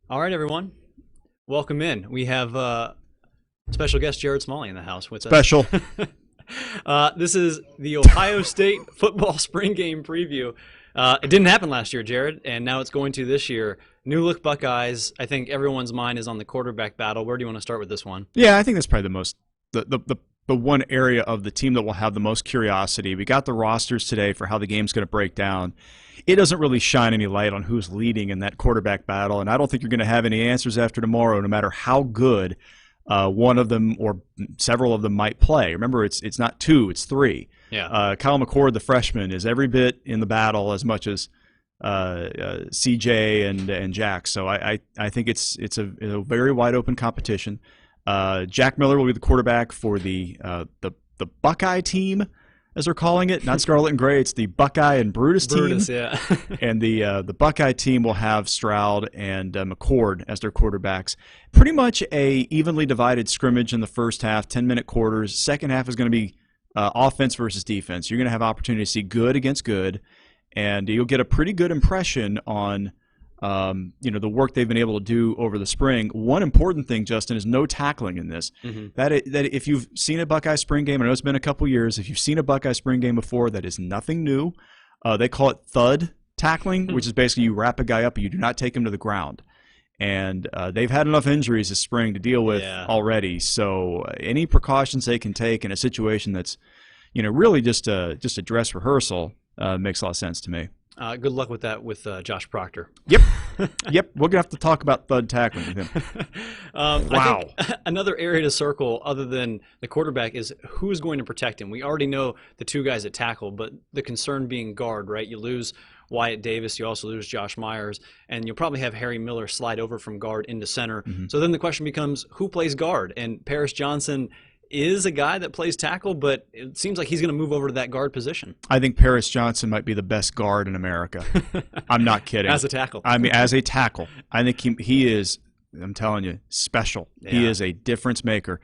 All right, everyone. Welcome in. We have special guest Jared Smalley in the house with us. Special. This is the Ohio State football spring game preview. It didn't happen last year, Jared, and now it's going to this year. New look Buckeyes. I think everyone's mind is on the quarterback battle. Where do you want to start with this one? Yeah, I think that's probably the one area of the team that will have the most curiosity. We got the rosters today for how the game's going to break down. It doesn't really shine any light on who's leading in that quarterback battle, and I don't think you're going to have any answers after tomorrow, no matter how good one of them or several of them might play. Remember, it's not two, it's three. Yeah. Kyle McCord, the freshman, is every bit in the battle as much as CJ and Jack. So I think it's a very wide open competition. Jack Miller will be the quarterback for the Buckeye team, as they're calling it, not Scarlet and Gray. It's the Buckeye and Brutus team. Yeah. And the Buckeye team will have Stroud and McCord as their quarterbacks. Pretty much a evenly divided scrimmage in the first half, 10-minute quarters. Second half is going to be offense versus defense. You're going to have opportunity to see good against good, and you'll get a pretty good impression on the work they've been able to do over the spring. One important thing, Justin, is no tackling in this. Mm-hmm. That if you've seen a Buckeye spring game, I know it's been a couple years, if you've seen a Buckeye spring game before, that is nothing new. They call it Thud Tackling, which is basically you wrap a guy up and you do not take him to the ground. And they've had enough injuries this spring to deal with already. So any precautions they can take in a situation that's, really just a dress rehearsal makes a lot of sense to me. Good luck with that with Josh Proctor. Yep. Yep. We're going to have to talk about Thud Tackling with him. Wow. Wow. I think another area to circle other than the quarterback is who's going to protect him. We already know the two guys at tackle, but the concern being guard, right? You lose Wyatt Davis, you also lose Josh Myers, and you'll probably have Harry Miller slide over from guard into center. Mm-hmm. So then the question becomes, who plays guard? And Paris Johnson is a guy that plays tackle, but it seems like he's going to move over to that guard position. I think Paris Johnson might be the best guard in America. I'm not kidding. As a tackle. I mean, as a tackle. I think he is, I'm telling you, special. Yeah. He is a difference maker.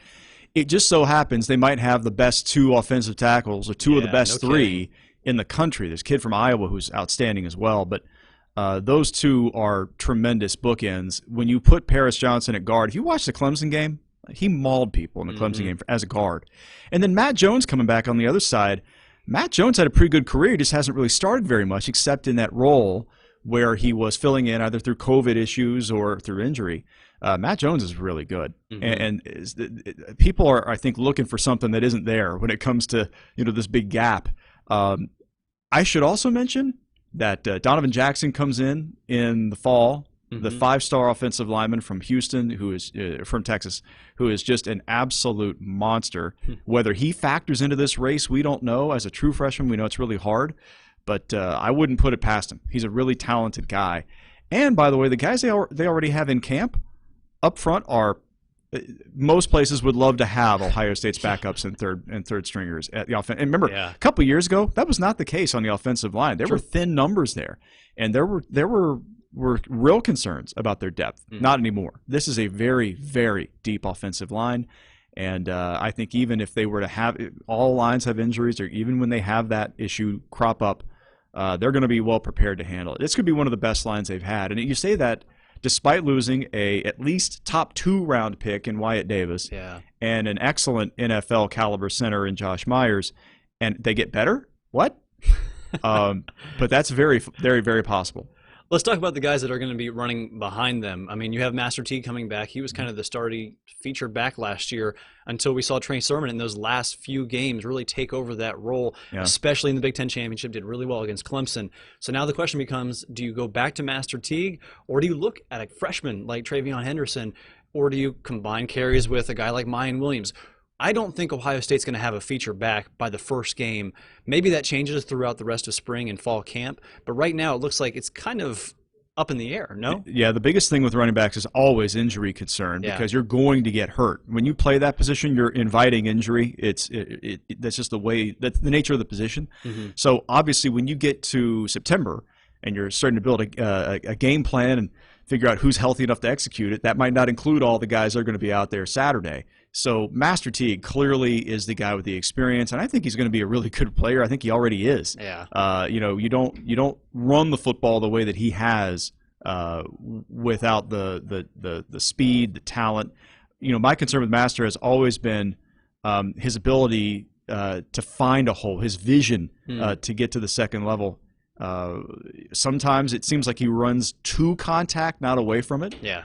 It just so happens they might have the best two offensive tackles or two of the best three in the country. There's a kid from Iowa who's outstanding as well, but those two are tremendous bookends. When you put Paris Johnson at guard, if you watch the Clemson game, he mauled people in the Clemson game as a guard. And then Matt Jones coming back on the other side. Matt Jones had a pretty good career. He just hasn't really started very much except in that role where he was filling in either through COVID issues or through injury. Matt Jones is really good. And people are, I think, looking for something that isn't there when it comes to this big gap. I should also mention that Donovan Jackson comes in the fall. The five-star offensive lineman from Houston, who is from Texas, who is just an absolute monster. Whether he factors into this race, we don't know. As a true freshman, we know it's really hard, but I wouldn't put it past him. He's a really talented guy. And by the way, the guys they already have in camp up front are most places would love to have Ohio State's backups and third stringers at the offense. And remember, a couple of years ago, that was not the case on the offensive line. There were thin numbers there, and there were real concerns about their depth. Not anymore. This is a very, very deep offensive line, and I think even if they were to have all lines have injuries, or even when they have that issue crop up, they're going to be well prepared to handle it. This could be one of the best lines they've had, and you say that despite losing a at least top 2 round pick in Wyatt Davis and an excellent NFL caliber center in Josh Myers, and they get better? What? But that's very, very, very possible. Let's talk about the guys that are going to be running behind them. I mean, you have Master T coming back. He was kind of the starty featured back last year until we saw Trey Sermon in those last few games really take over that role, especially in the Big Ten Championship, did really well against Clemson. So now the question becomes, do you go back to Master Teague, or do you look at a freshman like Travion Henderson, or do you combine carries with a guy like Mayan Williams? I don't think Ohio State's going to have a feature back by the first game. Maybe that changes throughout the rest of spring and fall camp, but right now it looks like it's kind of up in the air, no? Yeah, the biggest thing with running backs is always injury concern because you're going to get hurt. When you play that position, you're inviting injury. That's just that's the nature of the position. So obviously when you get to September and you're starting to build a game plan and figure out who's healthy enough to execute it, that might not include all the guys that are going to be out there Saturday. So Master Teague clearly is the guy with the experience, and I think he's going to be a really good player. I think he already is. Yeah. You don't run the football the way that he has without the speed, the talent. My concern with Master has always been his ability to find a hole, his vision to get to the second level. Sometimes it seems like he runs to contact, not away from it. Yeah.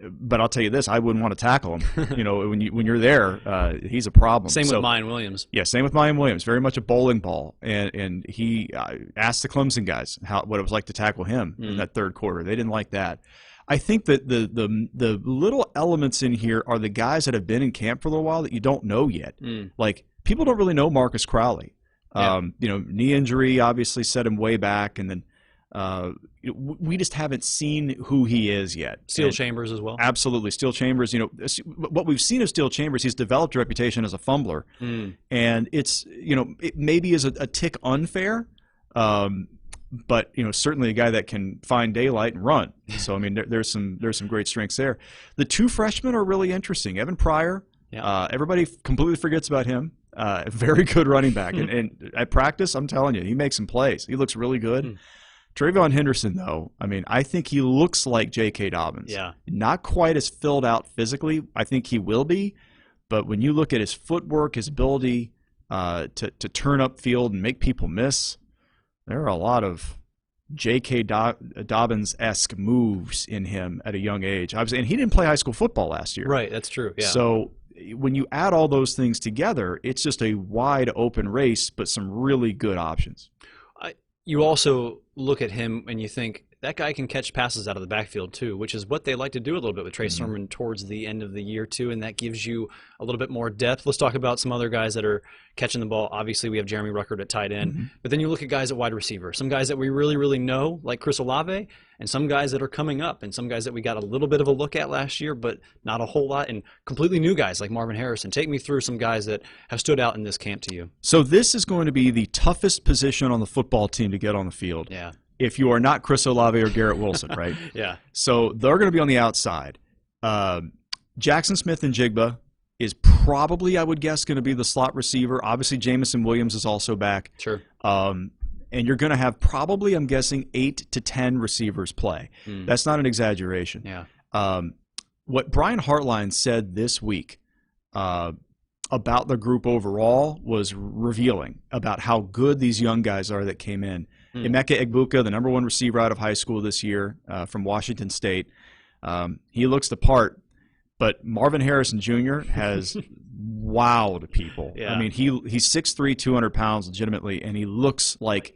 But I'll tell you this, I wouldn't want to tackle him. When you're there, he's a problem. Same with Mayan Williams. Yeah, same with Mayan Williams. Very much a bowling ball. And he asked the Clemson guys what it was like to tackle him in that third quarter. They didn't like that. I think that the little elements in here are the guys that have been in camp for a little while that you don't know yet. Like, people don't really know Marcus Crowley. Yeah. Knee injury obviously set him way back, and then we just haven't seen who he is yet. Steel Chambers as well. Absolutely, Steel Chambers. What we've seen of Steel Chambers, he's developed a reputation as a fumbler, and it's it maybe is a tick unfair, but certainly a guy that can find daylight and run. So I mean, there's some great strengths there. The two freshmen are really interesting. Evan Pryor. Yeah. Everybody completely forgets about him. Very good running back, and at practice, I'm telling you, he makes some plays. He looks really good. Trayvon Henderson, though, I mean, I think he looks like J.K. Dobbins. Yeah. Not quite as filled out physically. I think he will be, but when you look at his footwork, his ability to turn up field and make people miss, there are a lot of J.K. Dobbins-esque moves in him at a young age. And he didn't play high school football last year. Right, that's true. Yeah. So when you add all those things together, it's just a wide open race, but some really good options. You also look at him and you think, that guy can catch passes out of the backfield too, which is what they like to do a little bit with Trey Sermon towards the end of the year too, and that gives you a little bit more depth. Let's talk about some other guys that are catching the ball. Obviously, we have Jeremy Ruckert at tight end, but then you look at guys at wide receiver, some guys that we really, really know, like Chris Olave, and some guys that are coming up, and some guys that we got a little bit of a look at last year, but not a whole lot, and completely new guys like Marvin Harrison. Take me through some guys that have stood out in this camp to you. So this is going to be the toughest position on the football team to get on the field. Yeah. If you are not Chris Olave or Garrett Wilson, right? Yeah. So they're going to be on the outside. Jackson Smith and Jigba is probably, I would guess, going to be the slot receiver. Obviously, Jamison Williams is also back. Sure. And you're going to have probably, I'm guessing, 8 to 10 receivers play. That's not an exaggeration. Yeah. What Brian Hartline said this week about the group overall was revealing about how good these young guys are that came in. Emeka Egbuka, the #1 receiver out of high school this year from Washington State. He looks the part, but Marvin Harrison Jr. has wowed people. Yeah. I mean, he's 6'3", 200 pounds legitimately, and he looks like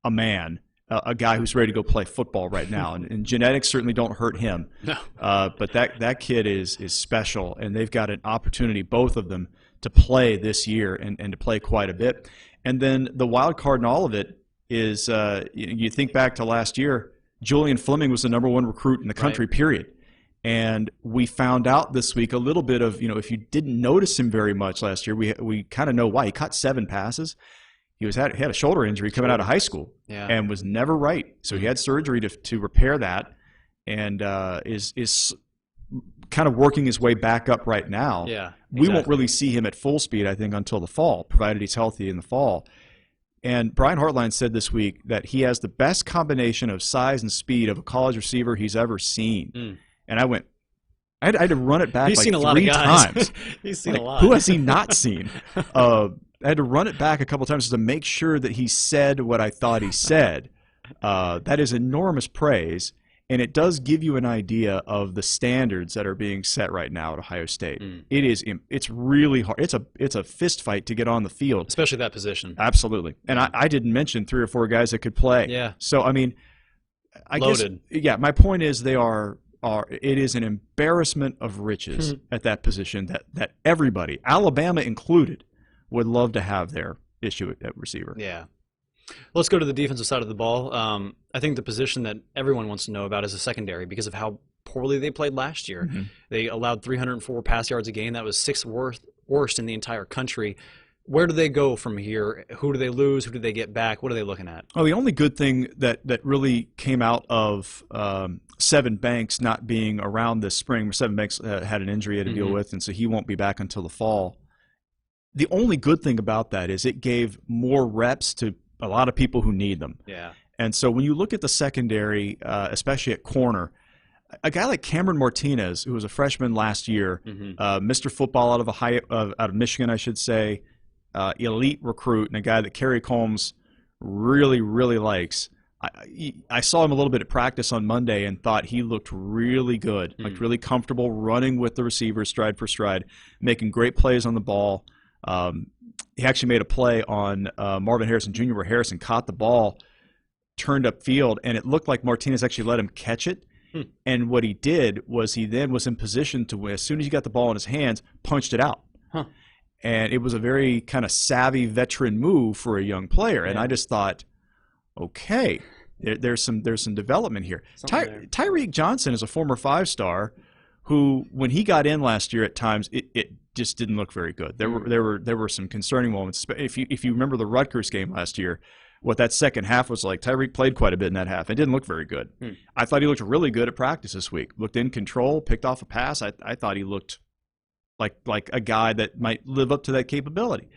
a man, a guy who's ready to go play football right now. And genetics certainly don't hurt him. No. But that kid is special, and they've got an opportunity, both of them, to play this year and to play quite a bit. And then the wild card in all of it is you think back to last year, Julian Fleming was the #1 recruit in the country, right. Period. And we found out this week a little bit of, if you didn't notice him very much last year, we kind of know why. He caught 7 passes. He had a shoulder injury coming out of high school and was never right. So he had surgery to repair that, and is kind of working his way back up right now. Yeah, exactly. We won't really see him at full speed, I think, until the fall, provided he's healthy in the fall. And Brian Hartline said this week that he has the best combination of size and speed of a college receiver he's ever seen. And I had to run it back He's like seen a lot 3 of guys. times. He's seen a lot. Who has he not seen? I had to run it back a couple times to make sure that he said what I thought he said. That is enormous praise, and it does give you an idea of the standards that are being set right now at Ohio State. It's really hard. It's a fist fight to get on the field, especially that position. Absolutely. And I didn't mention 3 or 4 guys that could play. Yeah. So I mean, Loaded. My point is it is an embarrassment of riches at that position that everybody, Alabama included, would love to have their issue at receiver. Yeah. Let's go to the defensive side of the ball. I think the position that everyone wants to know about is the secondary because of how poorly they played last year. They allowed 304 pass yards a game. That was 6th worst in the entire country. Where do they go from here? Who do they lose? Who do they get back? What are they looking at? Oh, the only good thing that really came out of Seven Banks not being around this spring, Seven Banks had an injury he had to deal with, and so he won't be back until the fall. The only good thing about that is it gave more reps to a lot of people who need them. Yeah. And so when you look at the secondary, especially at corner, a guy like Cameron Martinez, who was a freshman last year, Mr. Football out of Michigan, I should say, elite recruit, and a guy that Kerry Combs really, really likes. I saw him a little bit at practice on Monday and thought he looked really good, looked really comfortable running with the receivers stride for stride, making great plays on the ball. He actually made a play on Marvin Harrison Jr. where Harrison caught the ball, turned upfield, and it looked like Martinez actually let him catch it. And what he did was he then was in position to, as soon as he got the ball in his hands, punched it out. And it was a very kind of savvy veteran move for a young player. And I just thought, okay, there's some development here. Tyreek Johnson is a former 5-star who, when he got in last year, at times it just didn't look very good. There were some concerning moments. If you remember the Rutgers game last year, what that second half was like, Tyreek played quite a bit in that half. It didn't look very good. I thought he looked really good at practice this week. Looked in control, picked off a pass. I thought he looked like a guy that might live up to that capability.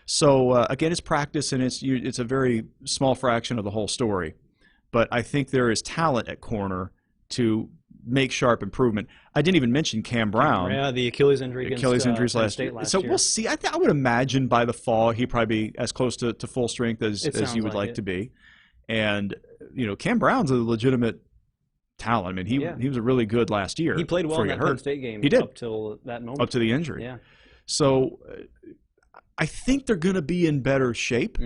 So again, it's practice, and it's a very small fraction of the whole story. But I think there is talent at corner to make sharp improvement. I didn't even mention Cam Brown. Yeah, the Achilles injury against injuries last year. So year. We'll see. I would imagine by the fall he'd probably be as close to full strength as you would like to be. And Cam Brown's a legitimate talent. I mean, he was a really good last year. He played well in that Penn State game. He did up till that moment, up to the injury. Yeah. So I think they're going to be in better shape,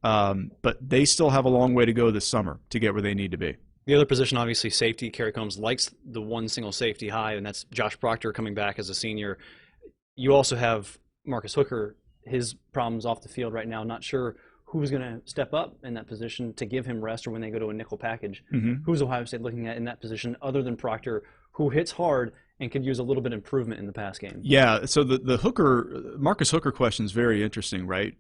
but they still have a long way to go this summer to get where they need to be. The other position, obviously, safety. Kerry Combs likes the one single safety high, and that's Josh Proctor coming back as a senior. You also have Marcus Hooker, his problems off the field right now. Not sure who's going to step up in that position to give him rest or when they go to a nickel package. Who's Ohio State looking at in that position other than Proctor, who hits hard and could use a little bit of improvement in the pass game? Yeah, so the Marcus Hooker question is very interesting, right?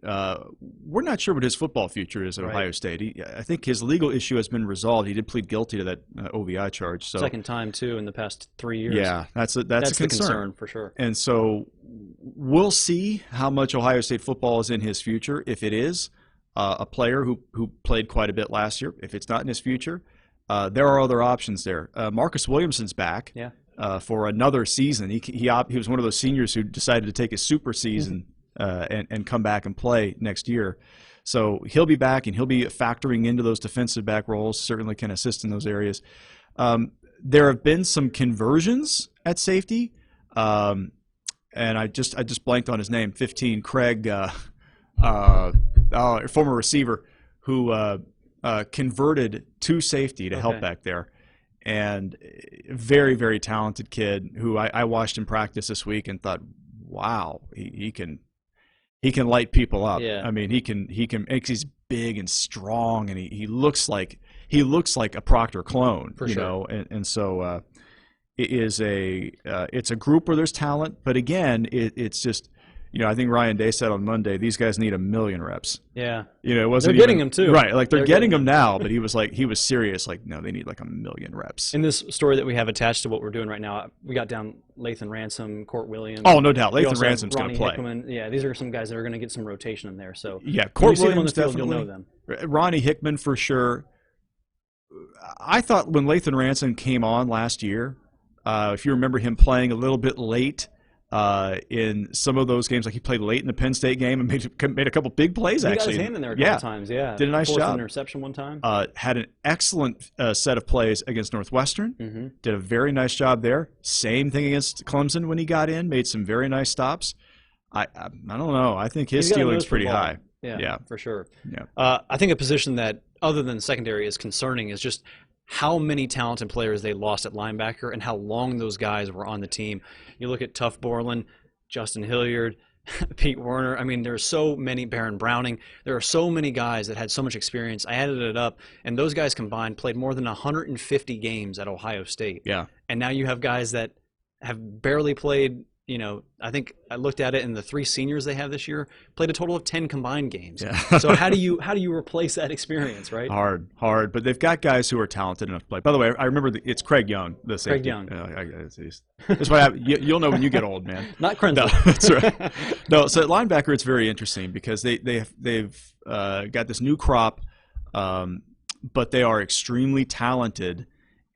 We're not sure what his football future is at Ohio State. I think his legal issue has been resolved. He did plead guilty to that OVI charge. So second time, too, in the past 3 years. Yeah, that's a concern for sure. And so we'll see how much Ohio State football is in his future. If it is a player who played quite a bit last year, if it's not in his future, there are other options there. Marcus Williamson's back. Yeah. For another season. He was one of those seniors who decided to take a super season and come back and play next year. So he'll be back, and he'll be factoring into those defensive back roles, certainly can assist in those areas. There have been some conversions at safety, and I just blanked on his name, 15, Craig, former receiver, who converted to safety to help back there. And very, very talented kid who I watched him practice this week and thought, wow, he can light people up. Yeah. I mean, he can he's big and strong, and he looks like a Proctor clone, for sure. And so it's a group where there's talent, but again, it's just. I think Ryan Day said on Monday, these guys need 1 million reps. Yeah. It wasn't they're getting them too. Right. Like they're getting them now, but he was serious. Like, no, they need like 1 million reps. In this story that we have attached to what we're doing right now, we got down Lathan Ransom, Court Williams. Oh, no doubt. Lathan Ransom's going to play. Hickman. Yeah, these are some guys that are going to get some rotation in there. So yeah, Court Williams on the field, definitely. You'll know them. Ronnie Hickman for sure. I thought when Lathan Ransom came on last year, if you remember him playing a little bit late, in some of those games, like he played late in the Penn State game and made a couple big plays. He actually, got his hand in there a couple times. Yeah, did a nice job. Interception one time. Had an excellent set of plays against Northwestern. Did a very nice job there. Same thing against Clemson when he got in. Made some very nice stops. I don't know. I think his ceiling's pretty high. Yeah, for sure. Yeah. I think a position that, other than secondary, is concerning is just how many talented players they lost at linebacker and how long those guys were on the team. You look at Tuff Borland, Justin Hilliard, Pete Werner. I mean, there's so many, Baron Browning. There are so many guys that had so much experience. I added it up, and those guys combined played more than 150 games at Ohio State. Yeah. And now you have guys that have barely played. I think I looked at it, and the 3 seniors they have this year played a total of 10 combined games. Yeah. So how do you replace that experience, right? Hard. But they've got guys who are talented enough to play. By the way, I remember it's Craig Young, the safety. Craig Young. That's why you'll know when you get old, man. Not Krenzel. No, that's right. No, so at linebacker, it's very interesting because they've got this new crop. but they are extremely talented.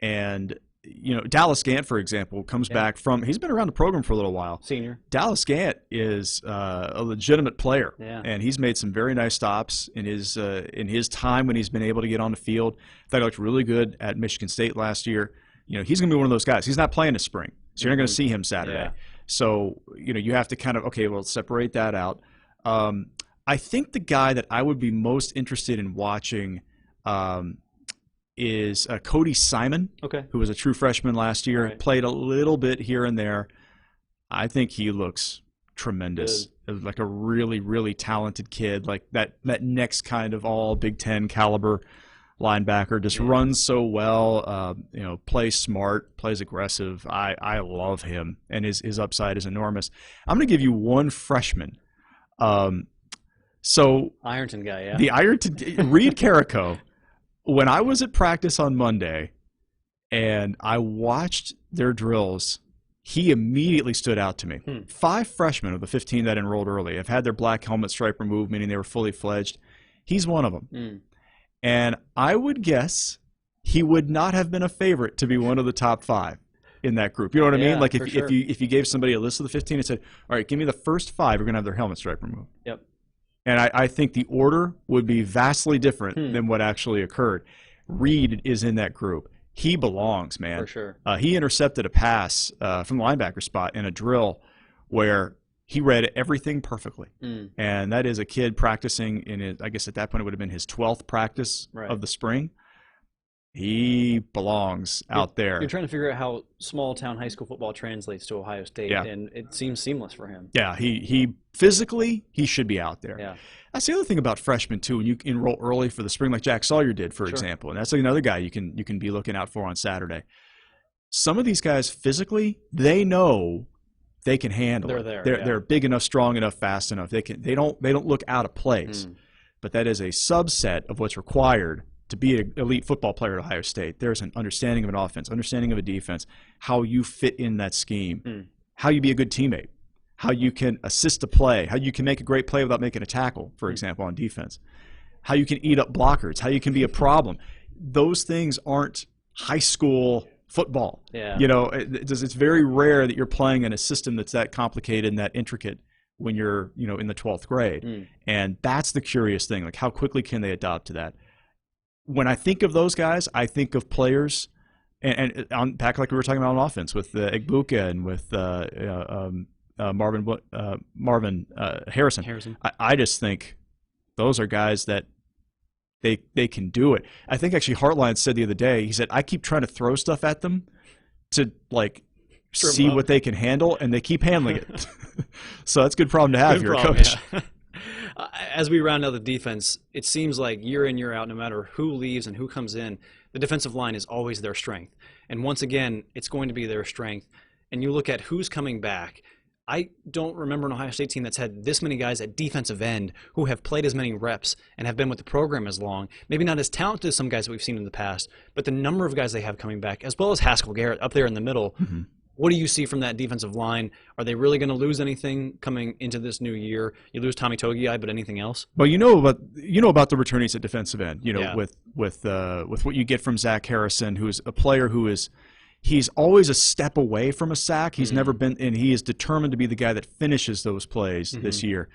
And Dallas Gantt, for example, comes back from – he's been around the program for a little while. Senior. Dallas Gantt is a legitimate player, and he's made some very nice stops in his time when he's been able to get on the field. I thought he looked really good at Michigan State last year. He's going to be one of those guys. He's not playing this spring, so you're not going to see him Saturday. Yeah. So, you have to kind of, separate that out. I think the guy that I would be most interested in watching is Cody Simon, who was a true freshman last year, played a little bit here and there. I think he looks tremendous, like a really, really talented kid, like that next kind of all Big Ten caliber linebacker, just runs so well, plays smart, plays aggressive. I love him, and his upside is enormous. I'm going to give you one freshman. So Ironton guy, the Ironton Reed Carrico. When I was at practice on Monday and I watched their drills, he immediately stood out to me. 5 freshmen of the 15 that enrolled early have had their black helmet stripe removed, meaning they were fully fledged. He's one of them. And I would guess he would not have been a favorite to be one of the top 5 in that group. You know what I mean? Like if you gave somebody a list of the 15 and said, all right, give me the first 5 who are going to have their helmet stripe removed. Yep. And I think the order would be vastly different than what actually occurred. Reed is in that group. He belongs, man. For sure. He intercepted a pass from the linebacker spot in a drill where he read everything perfectly. And that is a kid practicing in his, I guess at that point it would have been his 12th practice of the spring. He belongs out there. You're trying to figure out how small-town high school football translates to Ohio State, and it seems seamless for him. Yeah, he physically, he should be out there. Yeah. That's the other thing about freshmen, too, when you enroll early for the spring, like Jack Sawyer did, for example. And that's another guy you can be looking out for on Saturday. Some of these guys, physically, they know they can handle it. They're big enough, strong enough, fast enough. They don't look out of place. But that is a subset of what's required to be an elite football player at Ohio State. There's an understanding of an offense, understanding of a defense, how you fit in that scheme, how you be a good teammate, how you can assist a play, how you can make a great play without making a tackle, for example, on defense, how you can eat up blockers, how you can be a problem. Those things aren't high school football. Yeah. It's very rare that you're playing in a system that's that complicated and that intricate when you're, in the 12th grade. And that's the curious thing, like how quickly can they adopt to that? When I think of those guys, I think of players, and back like we were talking about on offense with Egbuka and with Marvin Harrison. I just think those are guys that they can do it. I think actually Hartline said the other day, he said, I keep trying to throw stuff at them to see what they can handle, and they keep handling it. So that's a good problem to have here, Coach. Yeah. As we round out the defense, it seems like year in, year out, no matter who leaves and who comes in, the defensive line is always their strength. And once again, it's going to be their strength. And you look at who's coming back. I don't remember an Ohio State team that's had this many guys at defensive end who have played as many reps and have been with the program as long. Maybe not as talented as some guys that we've seen in the past, but the number of guys they have coming back, as well as Haskell Garrett up there in the middle. What do you see from that defensive line? Are they really going to lose anything coming into this new year? You lose Tommy Togiai, but anything else? Well, you know about the returnees at defensive end. With what you get from Zach Harrison, who is a player who he's always a step away from a sack. He's never been, and he is determined to be the guy that finishes those plays this year.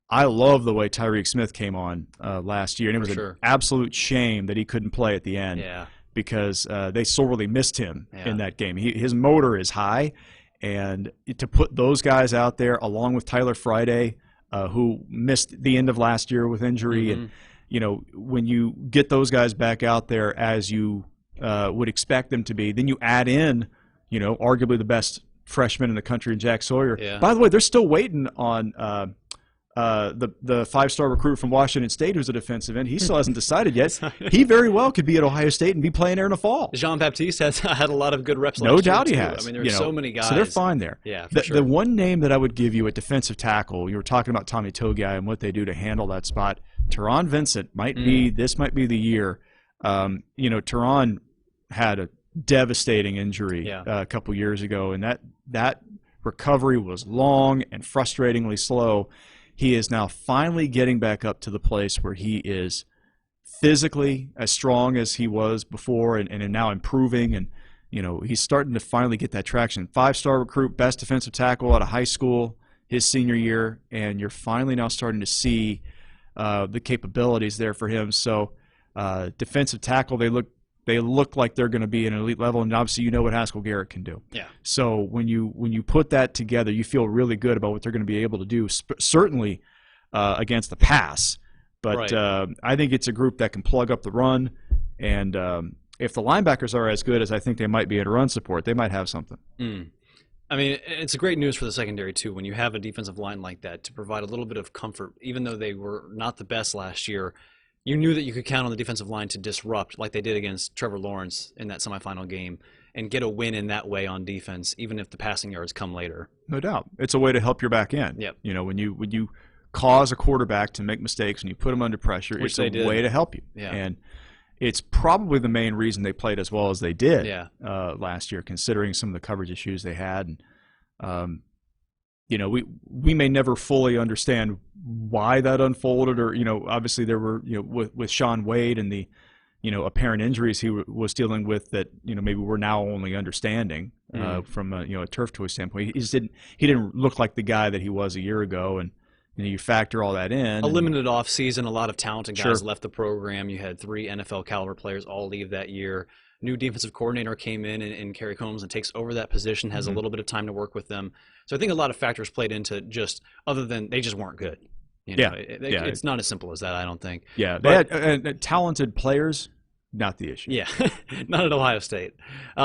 I love the way Tyreek Smith came on last year, and it was an absolute shame that he couldn't play at the end. Yeah. Because they sorely missed him in that game. His motor is high, and to put those guys out there along with Tyler Friday, who missed the end of last year with injury, and when you get those guys back out there as you would expect them to be, then you add in, arguably the best freshman in the country, Jack Sawyer. Yeah. By the way, they're still waiting on the 5-star recruit from Washington State who's a defensive end. He still hasn't decided yet. He very well could be at Ohio State and be playing there in the fall. Jean-Baptiste has had a lot of good reps. No doubt he has. I mean, there's so many guys. So they're fine there. Yeah, the one name that I would give you at defensive tackle, you were talking about Tommy Togiai and what they do to handle that spot. Tehran Vincent might be the year. Tehran had a devastating injury a couple years ago, and that recovery was long and frustratingly slow. He is now finally getting back up to the place where he is physically as strong as he was before, and now improving, and he's starting to finally get that traction. 5-star recruit, best defensive tackle out of high school his senior year, and you're finally now starting to see the capabilities there for him. So defensive tackle, they look like they're going to be at an elite level, and obviously what Haskell Garrett can do. Yeah. So when you put that together, you feel really good about what they're going to be able to do, certainly against the pass. But right. I think it's a group that can plug up the run, and if the linebackers are as good as I think they might be at run support, they might have something. I mean, it's great news for the secondary, too, when you have a defensive line like that to provide a little bit of comfort. Even though they were not the best last year, you knew that you could count on the defensive line to disrupt, like they did against Trevor Lawrence in that semifinal game, and get a win in that way on defense, even if the passing yards come later. No doubt. It's a way to help your back end. Yep. When you cause a quarterback to make mistakes and you put them under pressure, it's a way to help you. Yeah. And it's probably the main reason they played as well as they did last year, considering some of the coverage issues they had. And, we may never fully understand why that unfolded, or obviously there were with Sean Wade and the apparent injuries he was dealing with that maybe we're now only understanding from a turf toy standpoint. He didn't look like the guy that he was a year ago, and you factor all that in. A limited off season, a lot of talented guys left the program. You had 3 NFL caliber players all leave that year. New defensive coordinator came in Kerry Combs and takes over that position, has a little bit of time to work with them. So I think a lot of factors played into just other than they just weren't good. It's not as simple as that, I don't think. Yeah, they had talented players, not the issue. Yeah, not at Ohio State.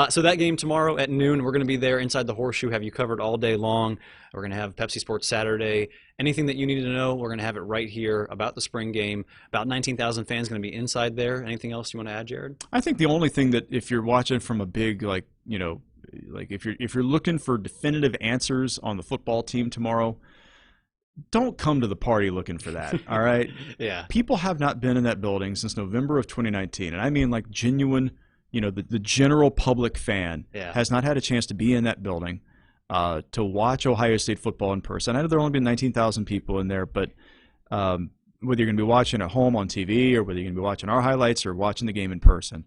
So that game tomorrow at noon, we're going to be there inside the Horseshoe, have you covered all day long. We're going to have Pepsi Sports Saturday. Anything that you need to know, we're going to have it right here about the spring game. About 19,000 fans going to be inside there. Anything else you want to add, Jared? I think the only thing that if you're watching from a big, if you're looking for definitive answers on the football team tomorrow, don't come to the party looking for that, all right? Yeah. People have not been in that building since November of 2019, and I mean like genuine, the general public fan has not had a chance to be in that building to watch Ohio State football in person. I know there have only been 19,000 people in there, but whether you're going to be watching at home on TV or whether you're going to be watching our highlights or watching the game in person,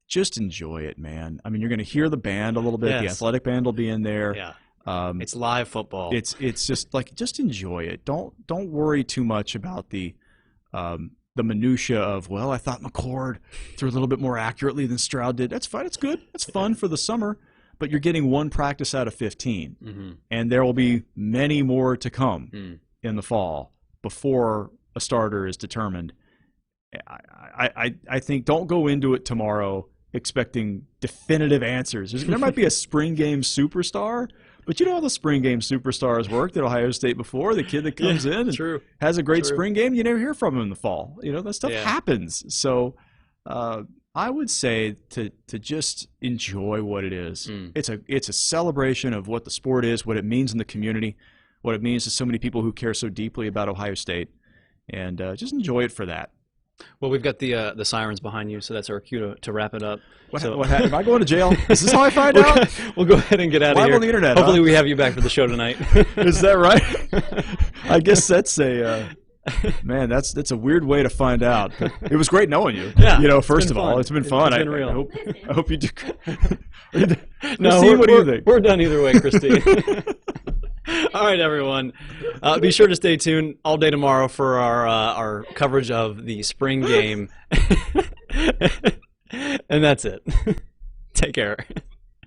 just enjoy it, man. I mean, you're going to hear the band a little bit. Yes. The athletic band will be in there. Yeah. It's live football. It's just enjoy it. Don't worry too much about the minutia of, well, I thought McCord threw a little bit more accurately than Stroud did. That's fine. It's good. It's fun for the summer. But you're getting one practice out of 15, and there will be many more to come in the fall before a starter is determined. I think don't go into it tomorrow expecting definitive answers. There might be a spring game superstar, but you know how the spring game superstars worked at Ohio State before? The kid that comes in and has a great spring game, you never hear from him in the fall. That stuff happens. So I would say to just enjoy what it is. It's a celebration of what the sport is, what it means in the community, what it means to so many people who care so deeply about Ohio State, and just enjoy it for that. Well, we've got the sirens behind you, so that's our cue to wrap it up. What am I going to jail? Is this how I find out? We'll go ahead and get out of here. Live on the internet. Hopefully we have you back for the show tonight. Is that right? I guess that's a man. That's a weird way to find out. But it was great knowing you. Yeah. First of all, it's been fun. It's been real. I hope you do. No, Christine, what do you think? We're done either way, Christine. All right, everyone. Be sure to stay tuned all day tomorrow for our coverage of the spring game. And that's it. Take care.